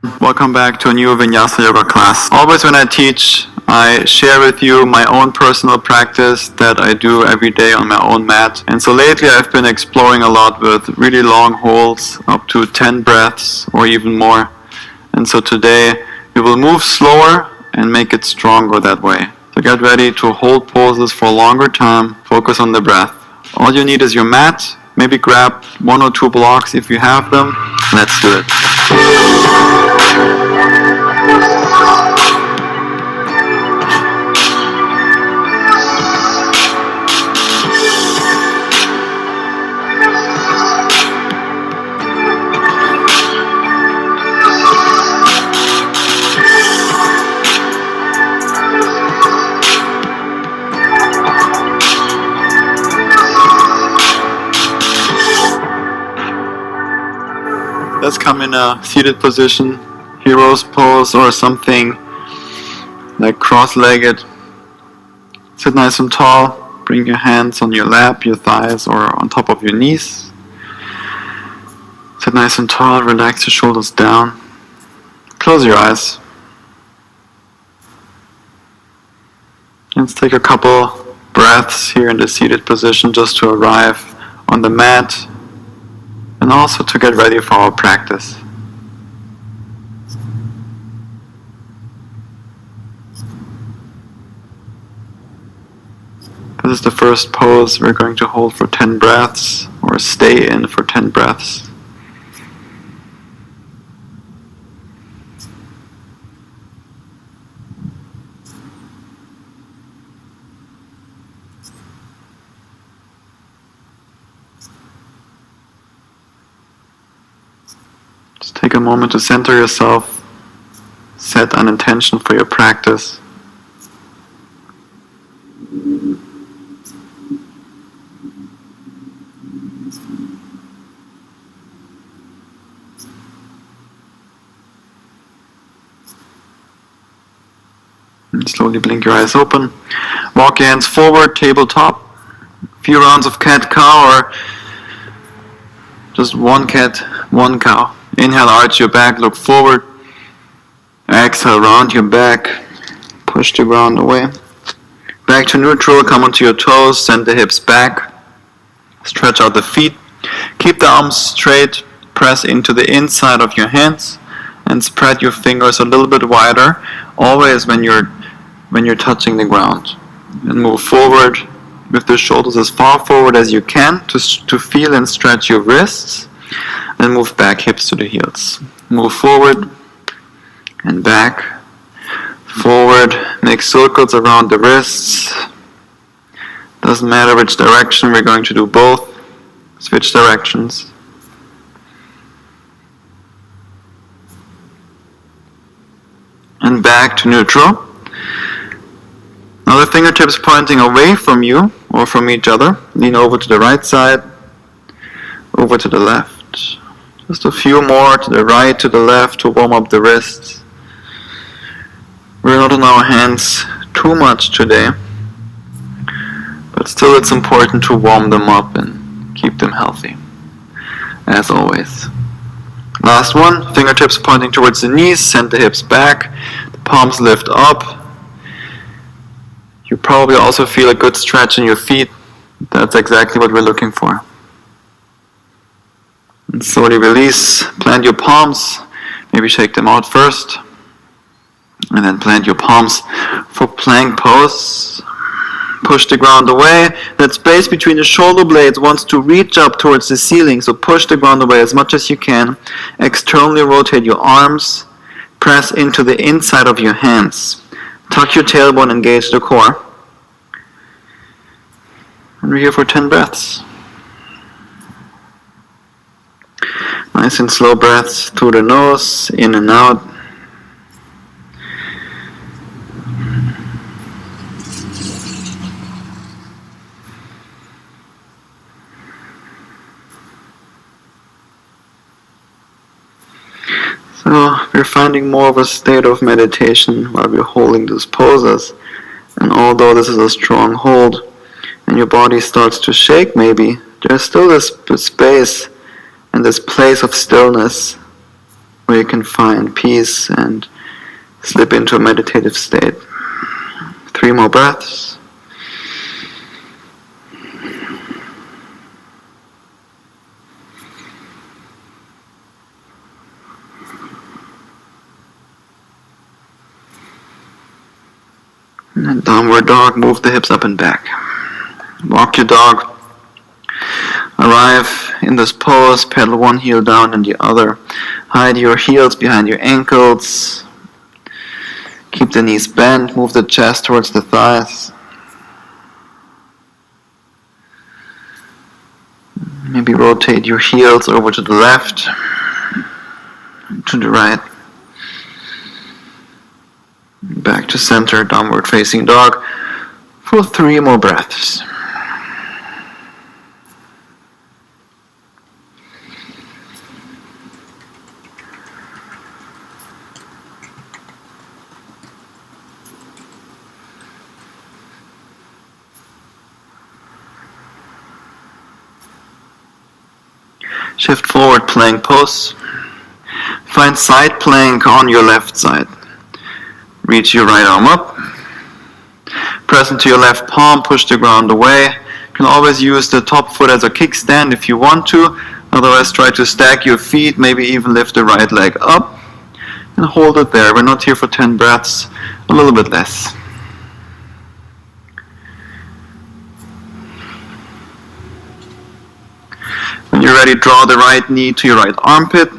Welcome back to a new Vinyasa Yoga class. Always when I teach, I share with you my own personal practice that I do every day on my own mat. And so lately I've been exploring a lot with really long holds, up to 10 breaths or even more. And so today we will move slower and make it stronger that way. So get ready to hold poses for a longer time, focus on the breath. All you need is your mat, maybe grab 1 or 2 blocks if you have them. Let's do it. Let's come in a seated position, hero's pose or something like cross-legged. Sit nice and tall, bring your hands on your lap, your thighs or on top of your knees. Sit nice and tall, relax your shoulders down. Close your eyes. Let's take a couple breaths here in the seated position just to arrive on the mat. And also to get ready for our practice. This is the first pose we're going to hold for 10 breaths, or stay in for 10 breaths. Just take a moment to center yourself, set an intention for your practice. And slowly blink your eyes open. Walk your hands forward, tabletop. A few rounds of cat-cow or just one cat, one cow. Inhale, arch your back, look forward. Exhale, round your back, push the ground away. Back to neutral, come onto your toes, send the hips back. Stretch out the feet. Keep the arms straight, press into the inside of your hands and spread your fingers a little bit wider, always when you're touching the ground. And move forward with the shoulders as far forward as you can to feel and stretch your wrists. And move back, hips to the heels. Move forward and back, forward, make circles around the wrists. Doesn't matter which direction, we're going to do both. Switch directions. And back to neutral. Now the fingertips pointing away from you or from each other. Lean over to the right side, over to the left. Just a few more to the right, to the left to warm up the wrists. We're not on our hands too much today, but still it's important to warm them up and keep them healthy, as always. Last one, fingertips pointing towards the knees, send the hips back, the palms lift up. You probably also feel a good stretch in your feet. That's exactly what we're looking for. And slowly release, plant your palms, maybe shake them out first, and then plant your palms for plank pose. Push the ground away. That space between the shoulder blades wants to reach up towards the ceiling, so push the ground away as much as you can. Externally rotate your arms, press into the inside of your hands. Tuck your tailbone, engage the core. And we're here for 10 breaths. Nice and slow breaths through the nose, in and out. So we're finding more of a state of meditation while we're holding these poses. And although this is a strong hold and your body starts to shake maybe, there's still this space and this place of stillness where you can find peace and slip into a meditative state. 3 more breaths. And then downward dog, move the hips up and back. Walk your dog. Arrive in this pose, pedal one heel down and the other. Hide your heels behind your ankles. Keep the knees bent, move the chest towards the thighs. Maybe rotate your heels over to the left, to the right. Back to center, downward facing dog for 3 more breaths. Shift forward plank pose. Find side plank on your left side. Reach your right arm up. Press into your left palm, push the ground away. You can always use the top foot as a kickstand if you want to. Otherwise, try to stack your feet, maybe even lift the right leg up. And hold it there. We're not here for 10 breaths, a little bit less. When you're ready, draw the right knee to your right armpit.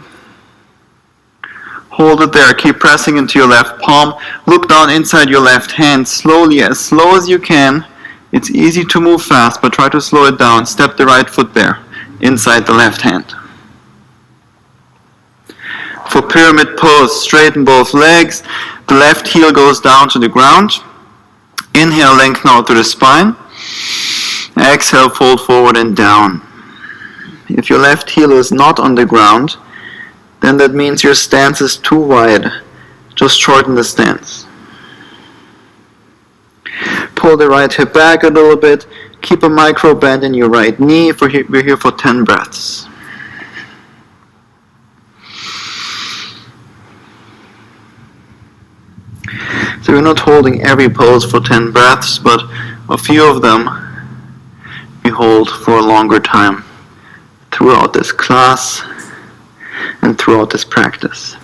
Hold it there, keep pressing into your left palm. Look down inside your left hand slowly, as slow as you can. It's easy to move fast, but try to slow it down. Step the right foot there, inside the left hand. For pyramid pose, straighten both legs. The left heel goes down to the ground. Inhale, lengthen out to the spine. Exhale, fold forward and down. If your left heel is not on the ground, then that means your stance is too wide. Just shorten the stance. Pull the right hip back a little bit. Keep a micro bend in your right knee. We're here for 10 breaths. So we're not holding every pose for 10 breaths, but a few of them we hold for a longer time throughout this class and throughout this practice.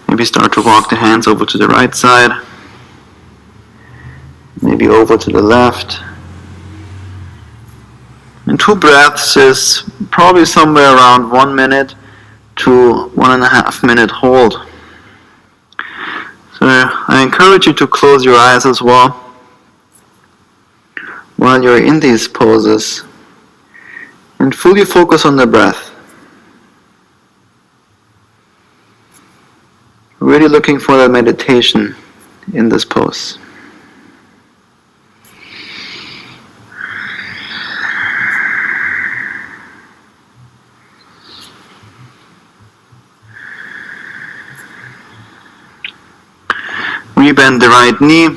Maybe start to walk the hands over to the right side, maybe over to the left. And 2 breaths is probably somewhere around 1 minute to 1.5 minute hold. So I encourage you to close your eyes as well while you're in these poses and fully focus on the breath. Really looking for that meditation in this pose. Rebend the right knee,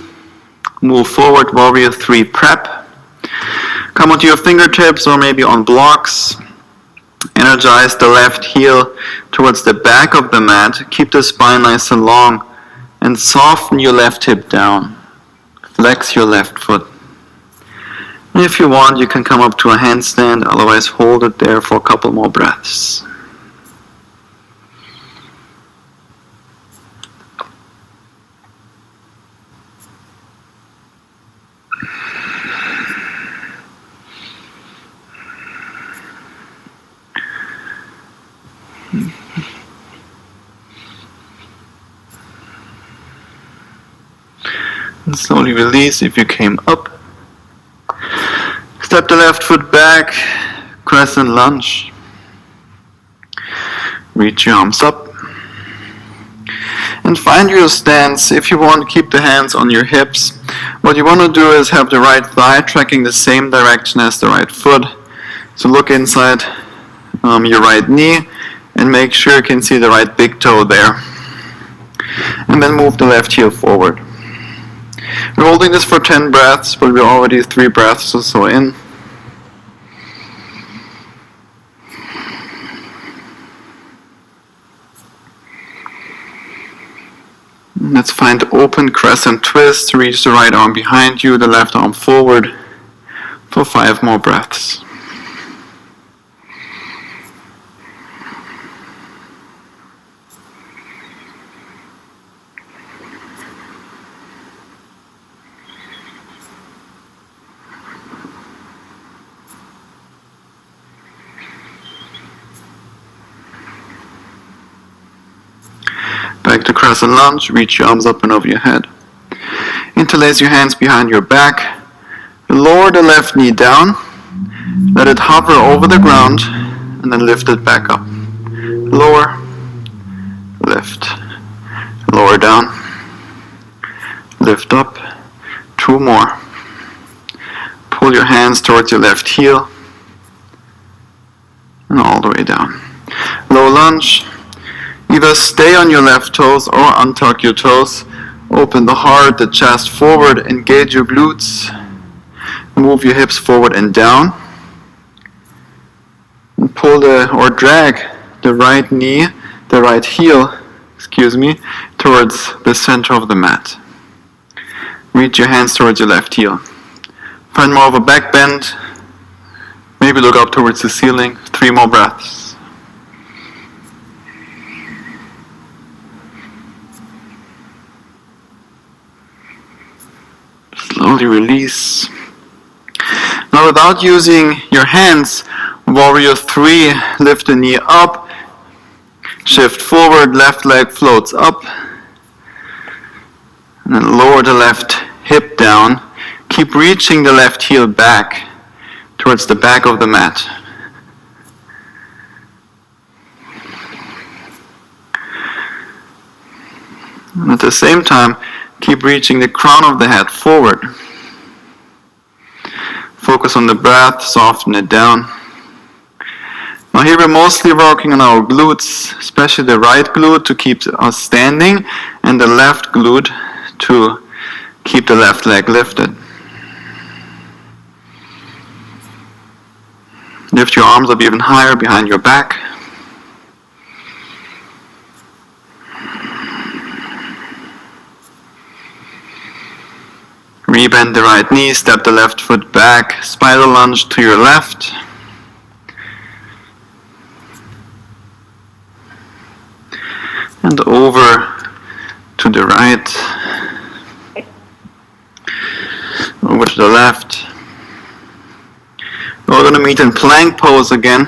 move forward, warrior 3 prep. Come onto your fingertips or maybe on blocks. Energize the left heel towards the back of the mat. Keep the spine nice and long and soften your left hip down. Flex your left foot. And if you want, you can come up to a handstand, otherwise hold it there for a couple more breaths. And slowly release if you came up. Step the left foot back, crescent lunge. Reach your arms up. And find your stance. If you want, keep the hands on your hips. What you want to do is have the right thigh tracking the same direction as the right foot. So look inside your right knee and make sure you can see the right big toe there. And then move the left heel forward. We're holding this for 10 breaths, but we're already 3 breaths or so in. Let's find open crescent twist. Reach the right arm behind you, the left arm forward for 5 more breaths. Back to crescent lunge, reach your arms up and over your head. Interlace your hands behind your back. Lower the left knee down. Let it hover over the ground and then lift it back up. Lower, lift, lower down, lift up. 2 more. Pull your hands towards your left heel and all the way down. Low lunge. Either stay on your left toes or untuck your toes. Open the heart, the chest forward, engage your glutes. Move your hips forward and down. And pull or drag the right knee, the right heel, towards the center of the mat. Reach your hands towards your left heel. Find more of a back bend. Maybe look up towards the ceiling. 3 more breaths. Slowly release. Now without using your hands, warrior 3, lift the knee up, shift forward, left leg floats up, and then lower the left hip down. Keep reaching the left heel back towards the back of the mat. And at the same time, keep reaching the crown of the head forward. Focus on the breath, soften it down. Now here we're mostly working on our glutes, especially the right glute to keep us standing, and the left glute to keep the left leg lifted. Lift your arms up even higher behind your back. Rebend the right knee, step the left foot back, spiral lunge to your left. And over to the right. Over to the left. We're going to meet in plank pose again.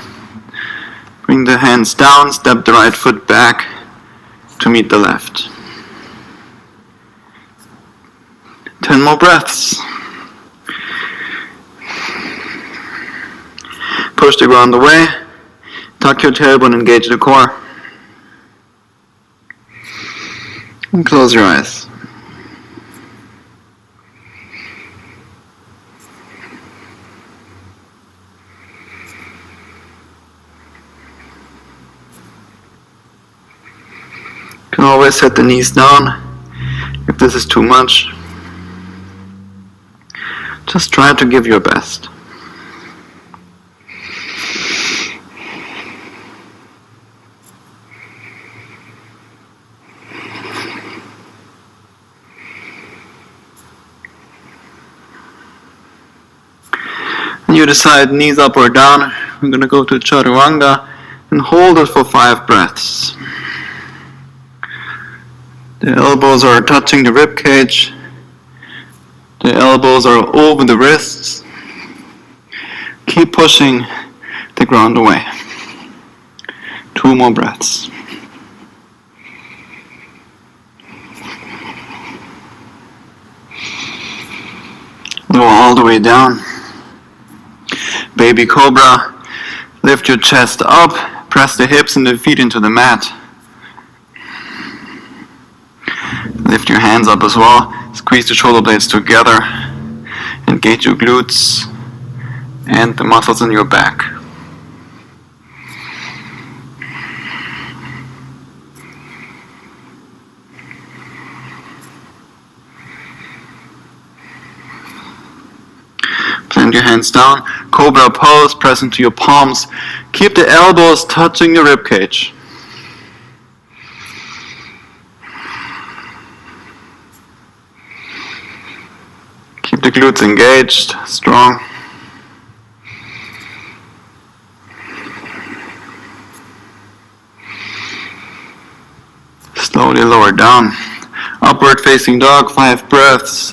Bring the hands down, step the right foot back to meet the left. 10 more breaths. Push the ground away. Tuck your tailbone, engage the core. And close your eyes. You can always set the knees down if this is too much. Just try to give your best. And you decide knees up or down. We're going to go to Chaturanga and hold it for 5 breaths. The elbows are touching the rib cage. The elbows are over the wrists. Keep pushing the ground away. 2 more breaths. Lower all the way down. Baby Cobra. Lift your chest up. Press the hips and the feet into the mat. Lift your hands up as well. Squeeze the shoulder blades together. Engage your glutes and the muscles in your back. your hands down. Cobra pose, press into your palms. Keep the elbows touching your rib cage. Keep the glutes engaged, strong. Slowly lower down. Upward facing dog, 5 breaths.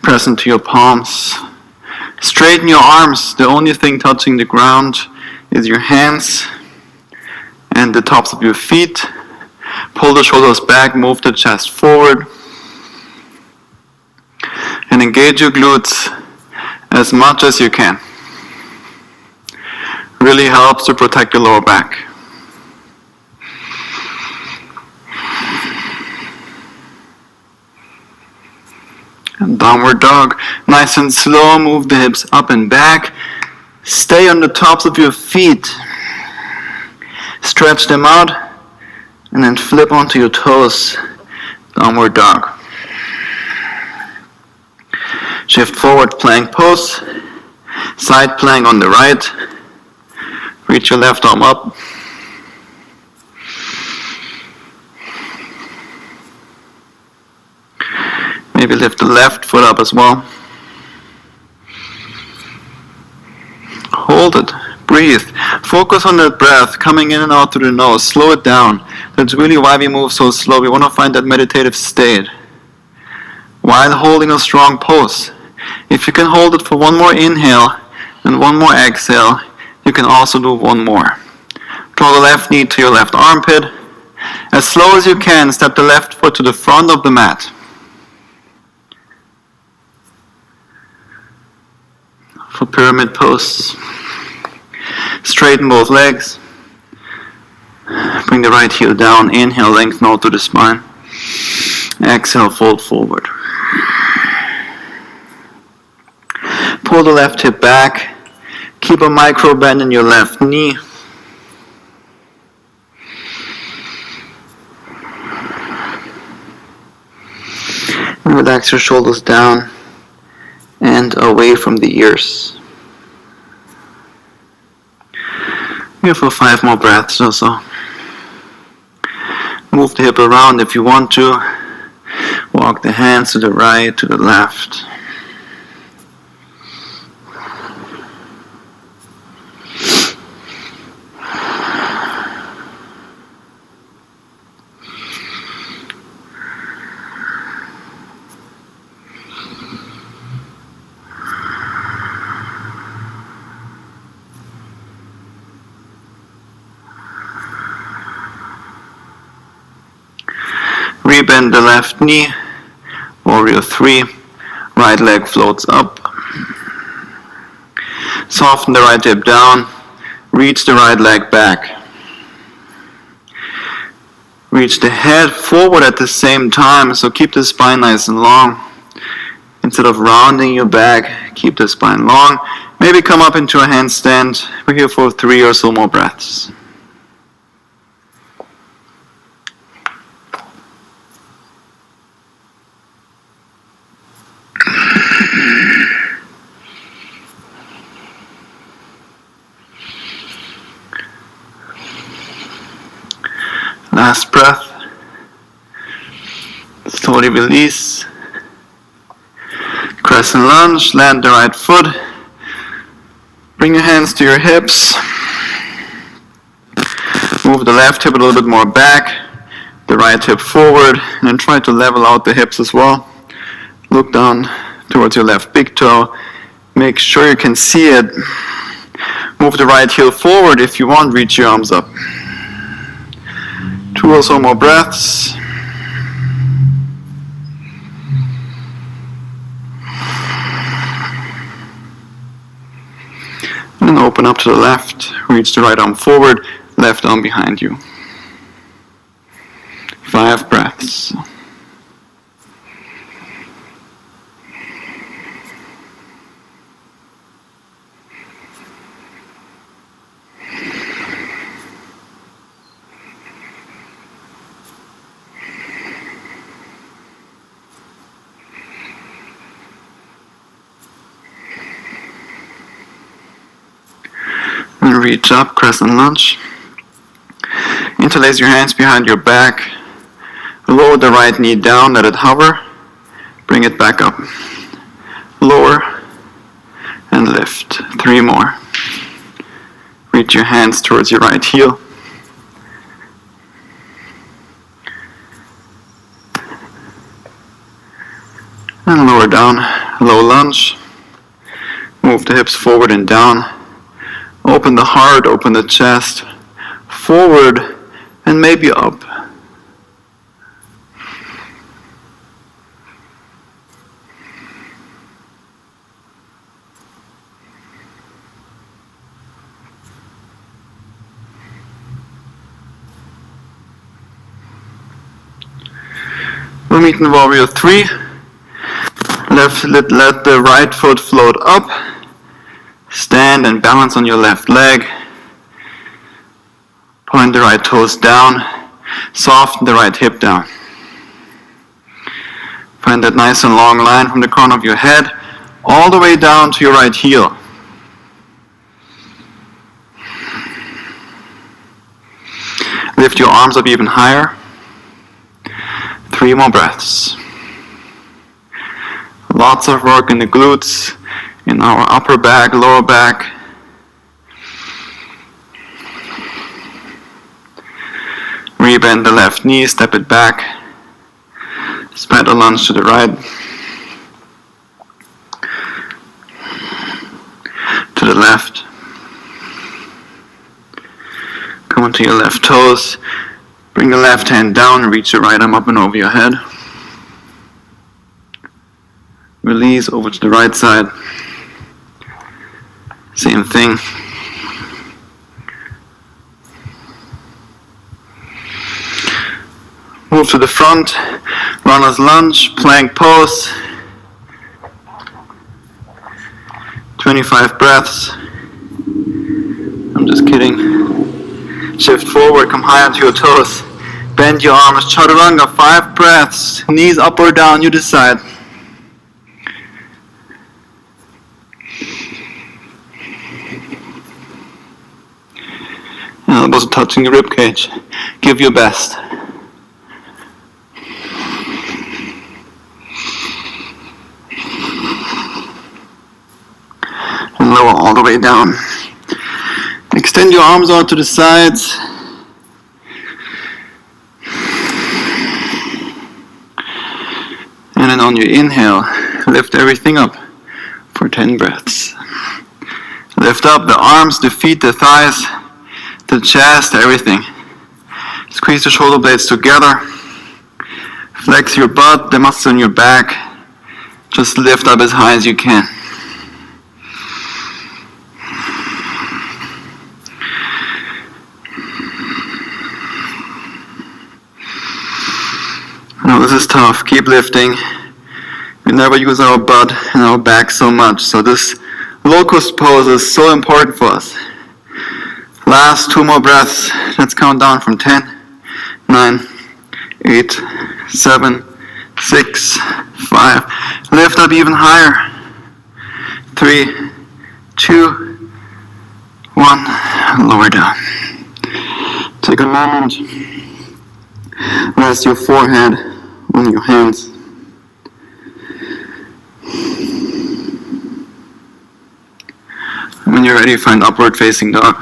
Press into your palms. Straighten your arms. The only thing touching the ground is your hands and the tops of your feet. Pull the shoulders back, move the chest forward. And engage your glutes as much as you can. Really helps to protect your lower back. And downward dog. Nice and slow, move the hips up and back. Stay on the tops of your feet. Stretch them out and then flip onto your toes. Downward dog. Shift forward, plank pose. Side plank on the right. Reach your left arm up. Maybe lift the left foot up as well. Hold it. Breathe. Focus on that breath coming in and out through the nose. Slow it down. That's really why we move so slow. We want to find that meditative state while holding a strong pose. If you can hold it for one more inhale and one more exhale, you can also do one more. Draw the left knee to your left armpit. As slow as you can, step the left foot to the front of the mat. For pyramid pose. Straighten both legs. Bring the right heel down. Inhale, lengthen out to the spine. Exhale, fold forward. Pull the left hip back. Keep a micro bend in your left knee. And relax your shoulders down and away from the ears. Here for 5 more breaths or so. Move the hip around if you want to. Walk the hands to the right, to the left. Rebend the left knee, warrior 3, right leg floats up. Soften the right hip down, reach the right leg back. Reach the head forward at the same time, so keep the spine nice and long. Instead of rounding your back, keep the spine long. Maybe come up into a handstand. We're here for 3 or so more breaths. Last breath. Slowly release. Crescent lunge, land the right foot. Bring your hands to your hips. Move the left hip a little bit more back. The right hip forward. And then try to level out the hips as well. Look down towards your left big toe. Make sure you can see it. Move the right heel forward. If you want, reach your arms up. 2 or so more breaths. And open up to the left. Reach the right arm forward, left arm behind you. 5 breaths. And reach up, crescent lunge. Interlace your hands behind your back. Lower the right knee down, let it hover. Bring it back up. Lower and lift. 3 more. Reach your hands towards your right heel. And lower down, low lunge. Move the hips forward and down. Open the heart, open the chest. Forward and maybe up. We'll meet in Warrior 3. Let the right foot float up. Stand and balance on your left leg. Point the right toes down. Soften the right hip down. Find that nice and long line from the crown of your head all the way down to your right heel. Lift your arms up even higher. 3 more breaths. Lots of work in the glutes, in our upper back, lower back. Rebend the left knee, step it back. Spider lunge to the right. To the left. Come onto your left toes. Bring the left hand down and reach your right arm up and over your head. Release over to the right side. Same thing. Move to the front. Runner's lunge, plank pose. 25 breaths. I'm just kidding. Shift forward, come high onto your toes. Bend your arms, chaturanga, 5 breaths. Knees up or down, you decide. Elbows touching the rib cage. Give your best. And lower all the way down. Extend your arms out to the sides. And then on your inhale, lift everything up for 10 breaths. Lift up the arms, the feet, the thighs, the chest, everything. Squeeze the shoulder blades together. Flex your butt, the muscles in your back. Just lift up as high as you can. Now this is tough. Keep lifting. We never use our butt and our back so much, so this locust pose is so important for us. Last 2 more breaths. Let's count down from 10, 9, 8, 7, 6, 5. Lift up even higher. 3, 2, 1. Lower down. Take a moment. Rest your forehead on your hands. When you're ready, find upward facing dog.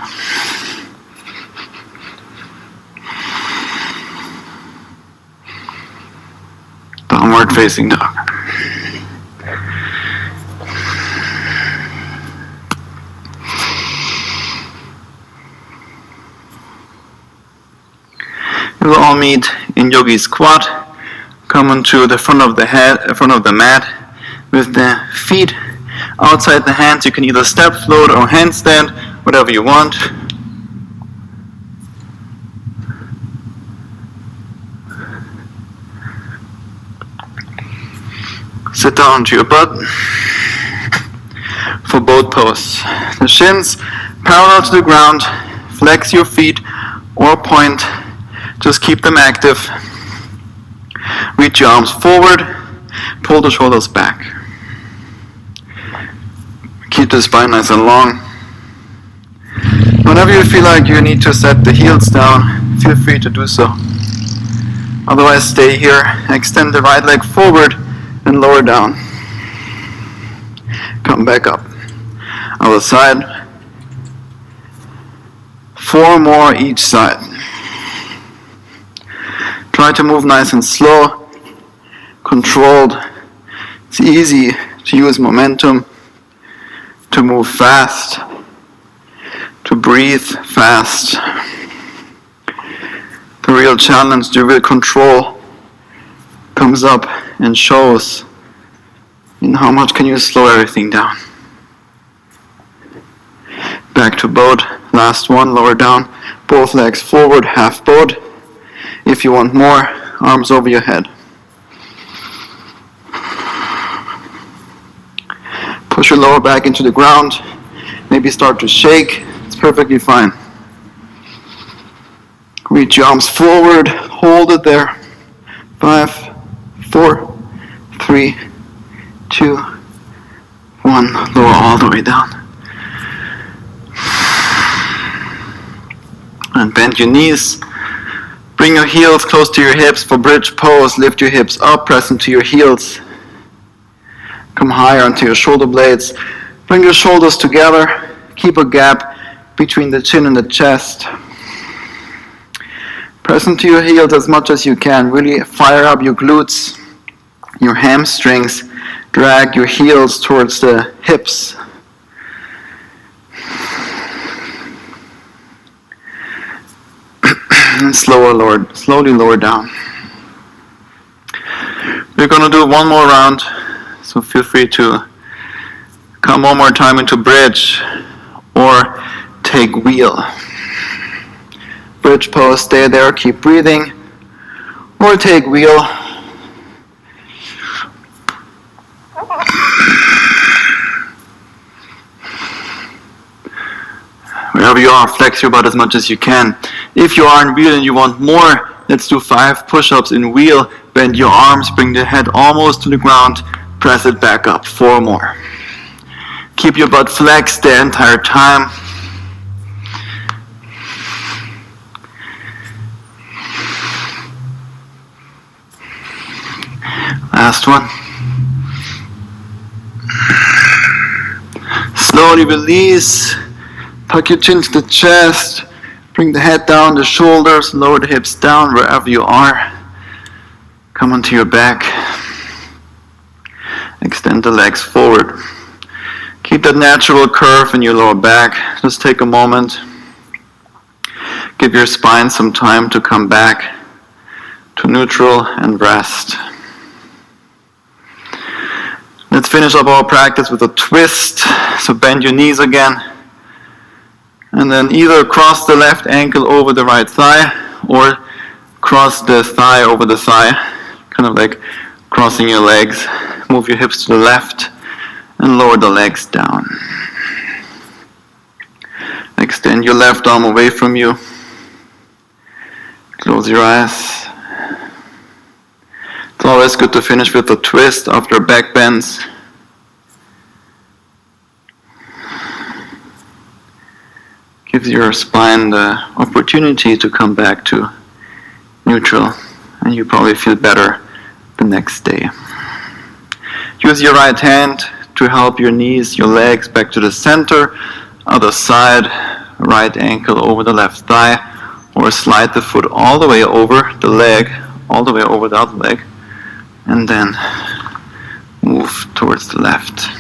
Downward facing dog. We will all meet in yogi squat. Come onto the front of the mat with the feet outside the hands. You can either step, float, or handstand, whatever you want. Sit down to your butt for both poses. The shins parallel to the ground. Flex your feet or point. Just keep them active. Reach your arms forward. Pull the shoulders back. Keep the spine nice and long. Whenever you feel like you need to set the heels down, feel free to do so. Otherwise, stay here, extend the right leg forward and lower down. Come back up. Other side. 4 more each side. Try to move nice and slow, controlled. It's easy to use momentum, to move fast, to breathe fast. The real challenge, the real control comes up and shows in how much can you slow everything down. Back to boat, last one, lower down, both legs forward, half boat. If you want more, arms over your head. Push your lower back into the ground, maybe start to shake, it's perfectly fine. Reach your arms forward, hold it there. 5, 4, 3, 2, 1. Lower all the way down. And bend your knees. Bring your heels close to your hips for bridge pose. Lift your hips up, press into your heels. Come higher onto your shoulder blades. Bring your shoulders together. Keep a gap between the chin and the chest. Press into your heels as much as you can. Really fire up your glutes, your hamstrings. Drag your heels towards the hips. And slowly lower down. We're going to do one more round, so feel free to come one more time into bridge or take wheel. Bridge pose, stay there, keep breathing, or take wheel. Wherever you are, flex your butt as much as you can. If you are in wheel and you want more, let's do 5 push-ups in wheel. Bend your arms, bring the head almost to the ground, press it back up. 4 more. Keep your butt flexed the entire time. Last one. Slowly release. Tuck your chin to the chest. Bring the head down, the shoulders, lower the hips down wherever you are. Come onto your back. Extend the legs forward. Keep that natural curve in your lower back. Just take a moment. Give your spine some time to come back to neutral and rest. Let's finish up our practice with a twist. So bend your knees again. And then either cross the left ankle over the right thigh or cross the thigh over the thigh. Kind of like crossing your legs. Move your hips to the left and lower the legs down. Extend your left arm away from you. Close your eyes. It's always good to finish with a twist after back bends. Gives your spine the opportunity to come back to neutral, and you probably feel better the next day. Use your right hand to help your knees, your legs back to the center. Other side, right ankle over the left thigh, or slide the foot all the way over the leg, all the way over the other leg, and then move towards the left.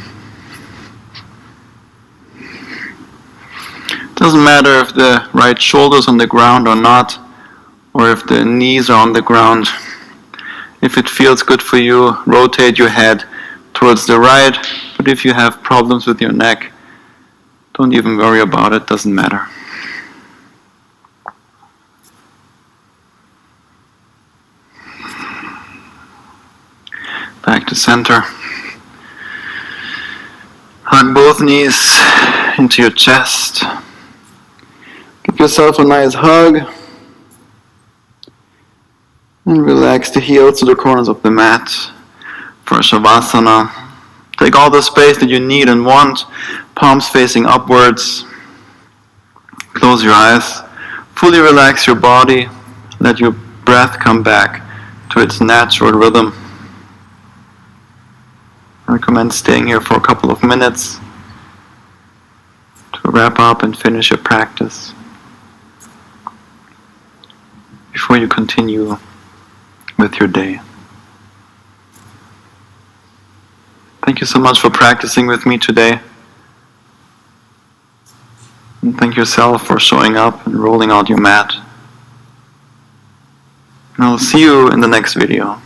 Doesn't matter if the right shoulder's on the ground or not, or if the knees are on the ground. If it feels good for you, rotate your head towards the right, but if you have problems with your neck, don't even worry about it, doesn't matter. Back to center. Hug both knees into your chest. Give yourself a nice hug. And relax the heels to the corners of the mat for Shavasana. Take all the space that you need and want. Palms facing upwards. Close your eyes, fully relax your body, let your breath come back to its natural rhythm. I recommend staying here for a couple of minutes to wrap up and finish your practice before you continue with your day. Thank you so much for practicing with me today. And thank yourself for showing up and rolling out your mat. And I'll see you in the next video.